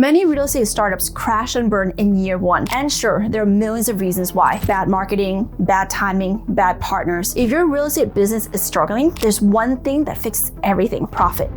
Many real estate startups crash and burn in year one. And sure, there are millions of reasons why. Bad marketing, bad timing, bad partners. If your real estate business is struggling, there's one thing that fixes everything: profit.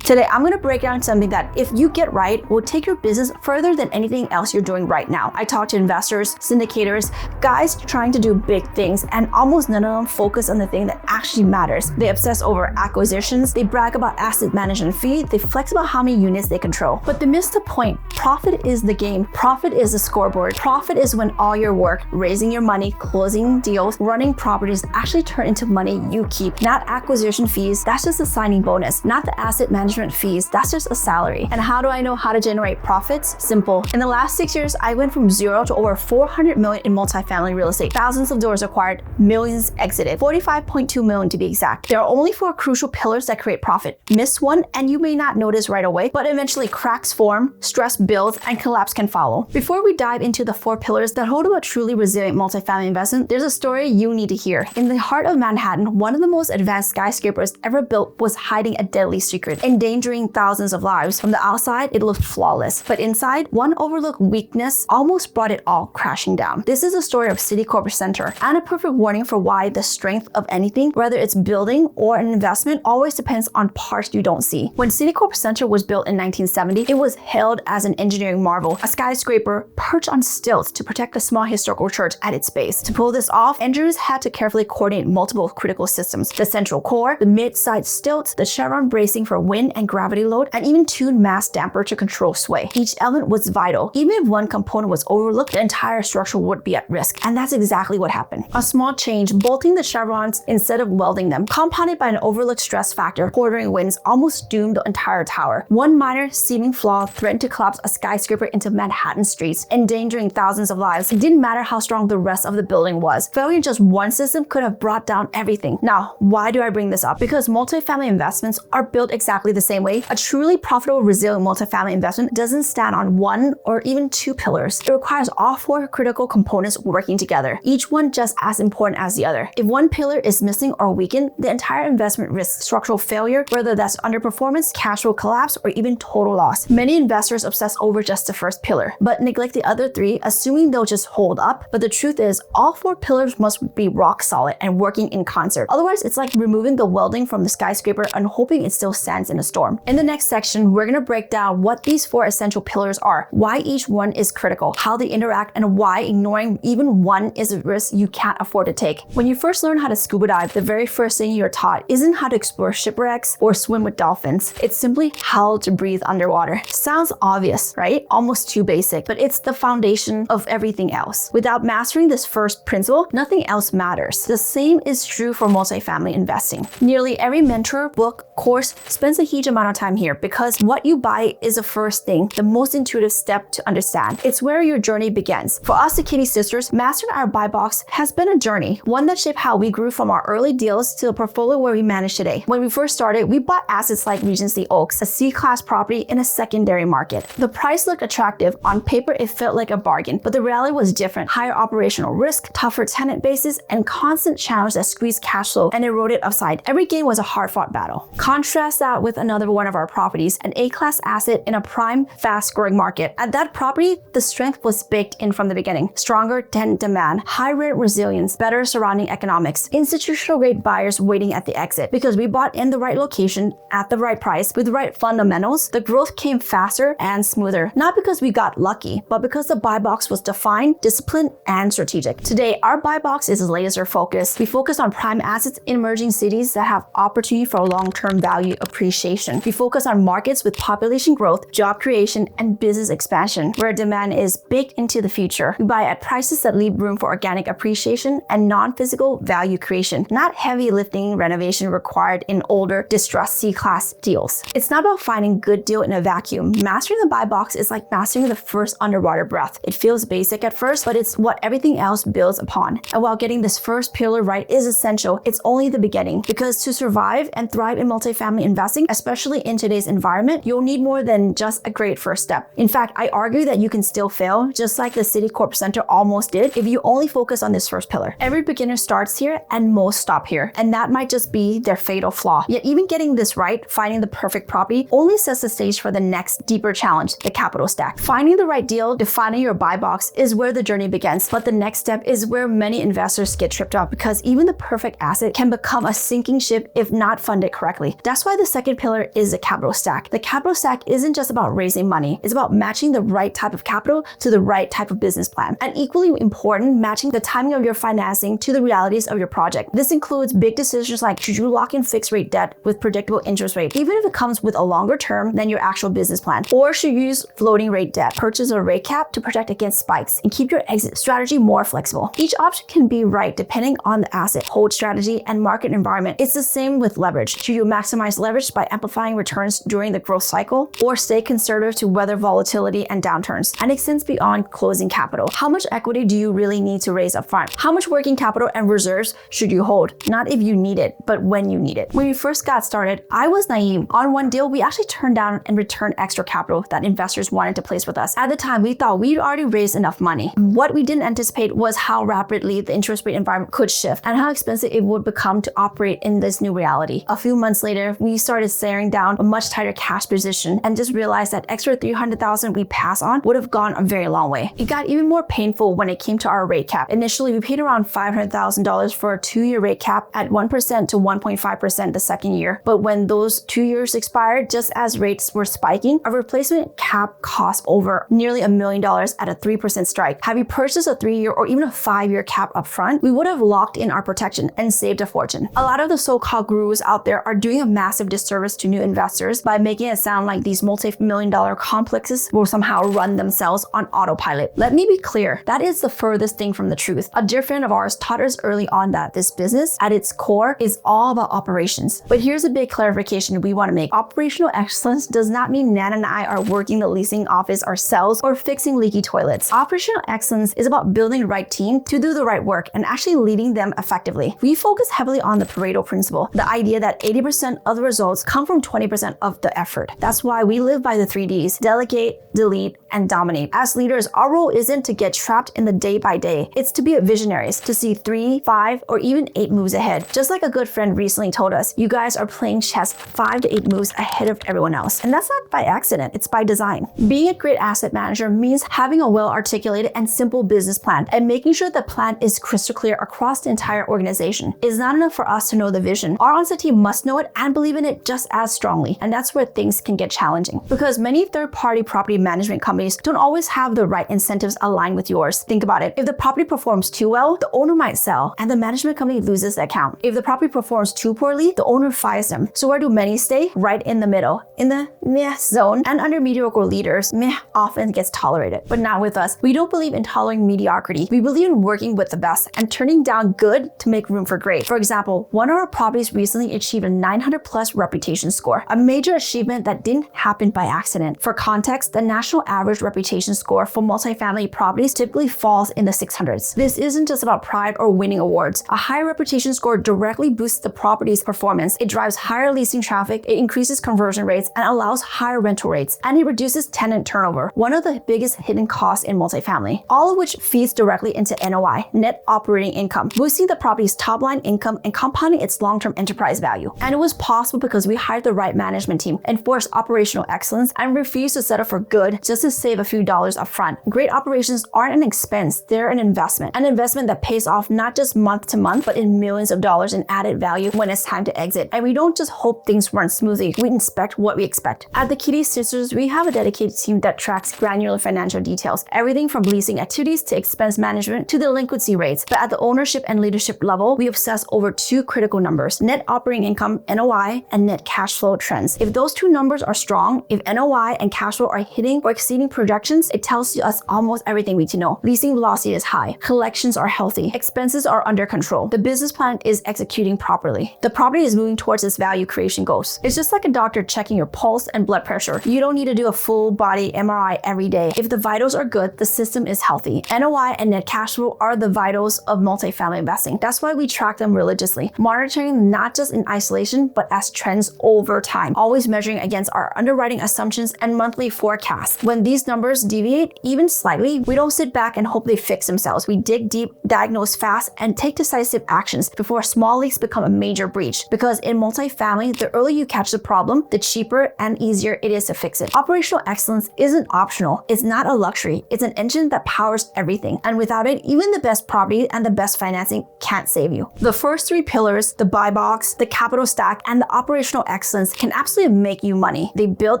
Today, I'm going to break down something that, if you get right, will take your business further than anything else you're doing right now. I talk to investors, syndicators, guys trying to do big things, and almost none of them focus on the thing that actually matters. They obsess over acquisitions, they brag about asset management fee, they flex about how many units they control. But they miss the point. Profit is the game. Profit is the scoreboard. Profit is when all your work, raising your money, closing deals, running properties actually turn into money you keep. Not acquisition fees, that's just a signing bonus. Not the asset management fees, that's just a salary. And how do I know how to generate profits? Simple. In the last 6 years, I went from zero to over 400 million in multifamily real estate. Thousands of doors acquired, millions exited, 45.2 million to be exact. There are only 4 crucial pillars that create profit. Miss one and you may not notice right away, but eventually cracks form, stress builds, and collapse can follow. Before we dive into the 4 pillars that hold up a truly resilient multifamily investment, there's a story you need to hear. In the heart of Manhattan, one of the most advanced skyscrapers ever built was hiding a deadly secret, endangering thousands of lives. From the outside, it looked flawless, but inside, one overlooked weakness almost brought it all crashing down. This is a story of Citigroup Center, and a perfect warning for why the strength of anything, whether it's building or an investment, always depends on parts you don't see. When Citigroup Center was built in 1970, it was hailed as an engineering marvel, a skyscraper perched on stilts to protect a small historical church at its base. To pull this off, engineers had to carefully coordinate multiple critical systems: the central core, the mid-side stilts, the chevron bracing for wind and gravity load, and even tuned mass damper to control sway. Each element was vital. Even if one component was overlooked, the entire structure would be at risk. And that's exactly what happened. A small change, bolting the chevrons instead of welding them, compounded by an overlooked stress factor, quartering winds, almost doomed the entire tower. One minor seeming flaw threatened to collapse a skyscraper into Manhattan streets, endangering thousands of lives. It didn't matter how strong the rest of the building was. Failure in just one system could have brought down everything. Now, why do I bring this up? Because multifamily investments are built exactly the same way. A truly profitable, resilient multifamily investment doesn't stand on one or even 2 pillars. It requires all 4 critical components working together, each one just as important as the other. If one pillar is missing or weakened, the entire investment risks structural failure, whether that's underperformance, cash flow collapse, or even total loss. Many investors obsess over just the first pillar, but neglect the other 3, assuming they'll just hold up. But the truth is, all 4 pillars must be rock solid and working in concert. Otherwise, it's like removing the welding from the skyscraper and hoping it still stands in a storm. In the next section, we're going to break down what these 4 essential pillars are, why each one is critical, how they interact, and why ignoring even one is a risk you can't afford to take. When you first learn how to scuba dive, the very first thing you're taught isn't how to explore shipwrecks or swim with dolphins. It's simply how to breathe underwater. Sounds obvious, right? Almost too basic, but it's the foundation of everything else. Without mastering this first principle, nothing else matters. The same is true for multifamily investing. Nearly every mentor, book, course spends a huge amount of time here because what you buy is the first thing, the most intuitive step to understand. It's where your journey begins. For us, the Kitti Sisters, mastering our buy box has been a journey, one that shaped how we grew from our early deals to the portfolio where we manage today. When we first started, we bought assets like Regency Oaks, a C-class property in a secondary market. The price looked attractive. On paper, it felt like a bargain, but the reality was different. Higher operational risk, tougher tenant bases, and constant challenge that squeezed cash flow and eroded upside. Every gain was a hard-fought battle. Contrast that with another one of our properties, an A-class asset in a prime, fast-growing market. At that property, the strength was baked in from the beginning. Stronger tenant demand, high rent resilience, better surrounding economics, institutional-grade buyers waiting at the exit. Because we bought in the right location, at the right price, with the right fundamentals, the growth came faster and smoother. Not because we got lucky, but because the buy box was defined, disciplined, and strategic. Today, our buy box is laser-focused. We focus on prime assets in emerging cities that have opportunity for long-term value appreciation. We focus on markets with population growth, job creation, and business expansion, where demand is baked into the future. We buy at prices that leave room for organic appreciation and non-physical value creation, not heavy lifting renovation required in older, distressed C-class deals. It's not about finding good deal in a vacuum. Mastering the buy box is like mastering the first underwater breath. It feels basic at first, but it's what everything else builds upon. And while getting this first pillar right is essential, it's only the beginning. Because to survive and thrive in multifamily investing, especially especially in today's environment, you'll need more than just a great first step. In fact, I argue that you can still fail, just like the Citicorp Center almost did, if you only focus on this first pillar. Every beginner starts here and most stop here, and that might just be their fatal flaw. Yet even getting this right, finding the perfect property, only sets the stage for the next deeper challenge, the capital stack. Finding the right deal, defining your buy box is where the journey begins, but the next step is where many investors get tripped up, because even the perfect asset can become a sinking ship if not funded correctly. That's why the second pillar is the capital stack. The capital stack isn't just about raising money, it's about matching the right type of capital to the right type of business plan. And equally important, matching the timing of your financing to the realities of your project. This includes big decisions like, should you lock in fixed rate debt with predictable interest rate, even if it comes with a longer term than your actual business plan? Or should you use floating rate debt, purchase a rate cap to protect against spikes, and keep your exit strategy more flexible? Each option can be right depending on the asset, hold strategy, and market environment. It's the same with leverage. Should you maximize leverage by amplifying returns during the growth cycle, or stay conservative to weather volatility and downturns? And extends beyond closing capital. How much equity do you really need to raise upfront? How much working capital and reserves should you hold? Not if you need it, but when you need it. When we first got started, I was naive. On one deal, we actually turned down and returned extra capital that investors wanted to place with us. At the time, we thought we'd already raised enough money. What we didn't anticipate was how rapidly the interest rate environment could shift and how expensive it would become to operate in this new reality. A few months later, we started staring down a much tighter cash position and just realized that extra $300,000 we pass on would have gone a very long way. It got even more painful when it came to our rate cap. Initially, we paid around $500,000 for a 2-year rate cap at 1% to 1.5% the second year. But when those 2 years expired, just as rates were spiking, a replacement cap cost over nearly $1 million at a 3% strike. Had we purchased a 3-year or even a 5-year cap up front, we would have locked in our protection and saved a fortune. A lot of the so-called gurus out there are doing a massive disservice to new investors by making it sound like these multi-million-dollar complexes will somehow run themselves on autopilot. Let me be clear, that is the furthest thing from the truth. A dear friend of ours taught us early on that this business, at its core, is all about operations. But here's a big clarification we want to make. Operational excellence does not mean Nan and I are working the leasing office ourselves or fixing leaky toilets. Operational excellence is about building the right team to do the right work and actually leading them effectively. We focus heavily on the Pareto principle, the idea that 80% of the results come from 20% of the effort. That's why we live by the 3 Ds: delegate, delete, and dominate. As leaders, our role isn't to get trapped in the day by day. It's to be visionaries, to see 3, 5, or even 8 moves ahead. Just like a good friend recently told us, you guys are playing chess 5 to 8 moves ahead of everyone else. And that's not by accident, it's by design. Being a great asset manager means having a well-articulated and simple business plan and making sure the plan is crystal clear across the entire organization. It's not enough for us to know the vision. Our on-site team must know it and believe in it just as strongly. And that's where things can get challenging, because many third-party property management companies don't always have the right incentives aligned with yours. Think about it. If the property performs too well, the owner might sell and the management company loses the account. If the property performs too poorly, the owner fires them. So where do many stay? Right in the middle, in the meh zone. And under mediocre leaders, meh often gets tolerated. But not with us. We don't believe in tolerating mediocrity. We believe in working with the best and turning down good to make room for great. For example, one of our properties recently achieved a 900 plus reputation score, a major achievement that didn't happen by accident. For context, the national average reputation score for multifamily properties typically falls in the 600s. This isn't just about pride or winning awards. A high reputation score directly boosts the property's performance. It drives higher leasing traffic, it increases conversion rates, and allows higher rental rates, and it reduces tenant turnover, one of the biggest hidden costs in multifamily, all of which feeds directly into NOI, net operating income, boosting the property's top-line income and compounding its long-term enterprise value. And it was possible because we hired the right management team, enforced operational excellence, and refused to settle for good just to save a few dollars up front. Great operations aren't an expense, they're an investment that pays off not just month to month, but in millions of dollars in added value when it's time to exit. And we don't just hope things run smoothly, we inspect what we expect. At the Kitti Sisters, we have a dedicated team that tracks granular financial details, everything from leasing activities to expense management to delinquency rates. But at the ownership and leadership level, we obsess over 2 critical numbers: net operating income, NOI, and net cash flow trends. If those 2 numbers are strong, if NOI and cash flow are hitting or exceeding projections, it tells us almost everything we need to know. Leasing velocity is high, collections are healthy, expenses are under control, the business plan is executing properly, the property is moving towards its value creation goals. It's just like a doctor checking your pulse and blood pressure. You don't need to do a full body MRI every day. If the vitals are good, the system is healthy. NOI and net cash flow are the vitals of multifamily investing. That's why we track them religiously, monitoring not just in isolation, but as trends over over time, always measuring against our underwriting assumptions and monthly forecasts. When these numbers deviate even slightly, we don't sit back and hope they fix themselves. We dig deep, diagnose fast, and take decisive actions before small leaks become a major breach. Because in multifamily, the earlier you catch the problem, the cheaper and easier it is to fix it. Operational excellence isn't optional. It's not a luxury. It's an engine that powers everything. And without it, even the best property and the best financing can't save you. The first three pillars, the buy box, the capital stack, and the operational excellence, can absolutely make you money. They build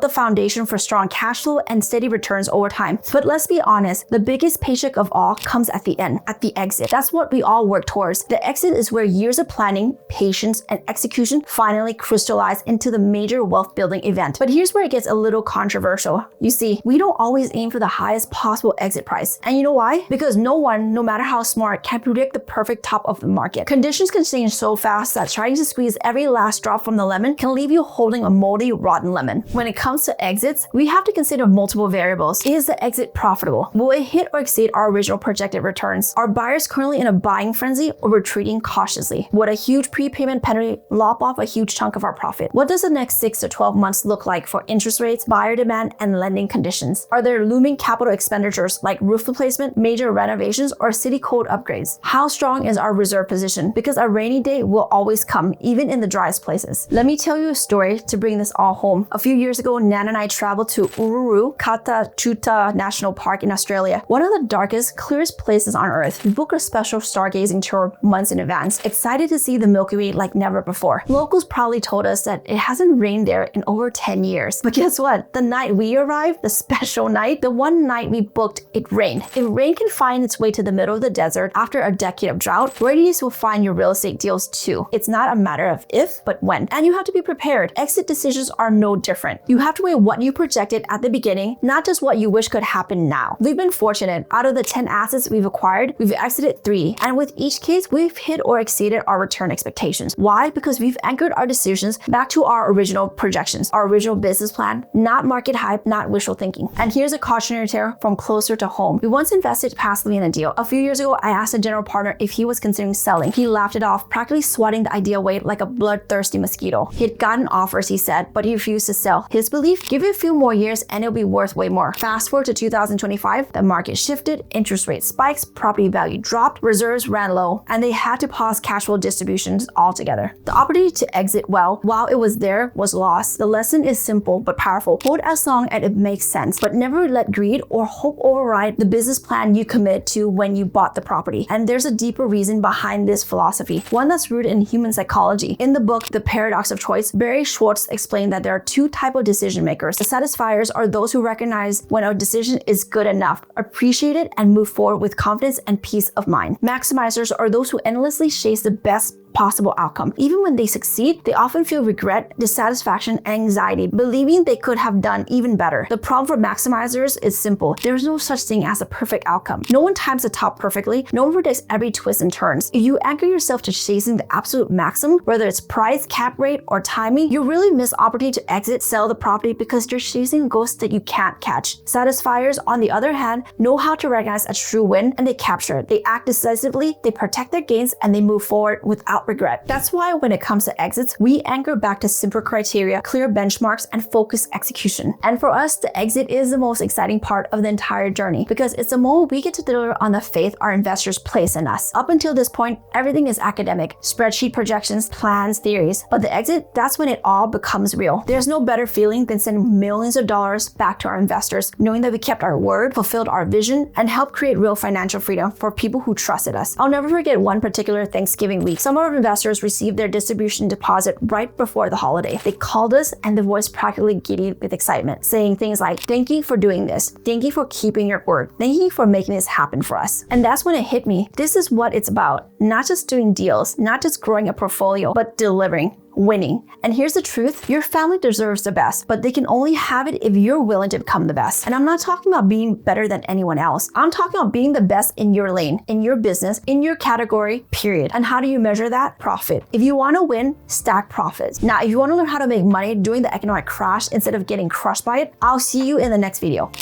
the foundation for strong cash flow and steady returns over time. But let's be honest, the biggest paycheck of all comes at the end, at the exit. That's what we all work towards. The exit is where years of planning, patience, and execution finally crystallize into the major wealth building event. But here's where it gets a little controversial. You see, we don't always aim for the highest possible exit price. And you know why? Because no one, no matter how smart, can predict the perfect top of the market. Conditions can change so fast that trying to squeeze every last drop from the lemon can leave you holding a moldy, rotten lemon. When it comes to exits, we have to consider multiple variables. Is the exit profitable? Will it hit or exceed our original projected returns? Are buyers currently in a buying frenzy or retreating cautiously? Would a huge prepayment penalty lop off a huge chunk of our profit? What does the next 6 to 12 months look like for interest rates, buyer demand, and lending conditions? Are there looming capital expenditures like roof replacement, major renovations, or city code upgrades? How strong is our reserve position? Because a rainy day will always come, even in the driest places. Let me tell you a story to bring this all home. A few years ago, Nan and I traveled to Uluru Kata Chuta National Park in Australia, one of the darkest, clearest places on earth. We booked a special stargazing tour months in advance, excited to see the Milky Way like never before. Locals proudly told us that it hasn't rained there in over 10 years. But guess what? The night we arrived, the special night, the one night we booked, it rained. If rain can find its way to the middle of the desert after a decade of drought, radius will find your real estate deals too. It's not a matter of if, but when. And you have to be prepared. Exit decisions are no different. You have to weigh what you projected at the beginning, not just what you wish could happen now. We've been fortunate. Out of the 10 assets we've acquired, we've exited 3. And with each case, we've hit or exceeded our return expectations. Why? Because we've anchored our decisions back to our original projections, our original business plan, not market hype, not wishful thinking. And here's a cautionary tale from closer to home. We once invested passively in a deal. A few years ago, I asked a general partner if he was considering selling. He laughed it off, practically swatting the idea away like a bloodthirsty mosquito. He had gotten offers, he said, but he refused to sell. His belief, give it a few more years and it'll be worth way more. Fast forward to 2025, the market shifted, interest rate spikes, property value dropped, reserves ran low, and they had to pause cash flow distributions altogether. The opportunity to exit well, while it was there, was lost. The lesson is simple but powerful. Hold as long as it makes sense, but never let greed or hope override the business plan you commit to when you bought the property. And there's a deeper reason behind this philosophy, one that's rooted in human psychology. In the book, The Paradox of Choice, Barry Schwartz explained that there are 2 types of decision makers. The satisfiers are those who recognize when a decision is good enough, appreciate it, and move forward with confidence and peace of mind. Maximizers are those who endlessly chase the best possible outcome. Even when they succeed, they often feel regret, dissatisfaction, and anxiety, believing they could have done even better. The problem for maximizers is simple. There's no such thing as a perfect outcome. No one times the top perfectly. No one predicts every twist and turns. If you anchor yourself to chasing the absolute maximum, whether it's price, cap rate, or timing, you really miss opportunity to exit, sell the property because you're chasing a ghost that you can't catch. Satisfiers, on the other hand, know how to recognize a true win and they capture it. They act decisively, they protect their gains, and they move forward without regret. That's why when it comes to exits, we anchor back to simpler criteria, clear benchmarks, and focused execution. And for us, the exit is the most exciting part of the entire journey because it's the moment we get to deliver on the faith our investors place in us. Up until this point, everything is academic, spreadsheet projections, plans, theories. But the exit, that's when it all becomes real. There's no better feeling than sending millions of dollars back to our investors, knowing that we kept our word, fulfilled our vision, and helped create real financial freedom for people who trusted us. I'll never forget one particular Thanksgiving week. Some of our investors received their distribution deposit right before the holiday. They called us and the voice practically giddy with excitement, saying things like, "Thank you for doing this. Thank you for keeping your word. Thank you for making this happen for us." And that's when it hit me. This is what it's about. Not just doing deals, not just growing a portfolio, but delivering. Winning. And here's the truth, your family deserves the best, but they can only have it if you're willing to become the best. And I'm not talking about being better than anyone else. I'm talking about being the best in your lane, in your business, in your category, period. And how do you measure that? Profit. If you want to win, stack profits. Now, if you want to learn how to make money during the economic crash instead of getting crushed by it, I'll see you in the next video.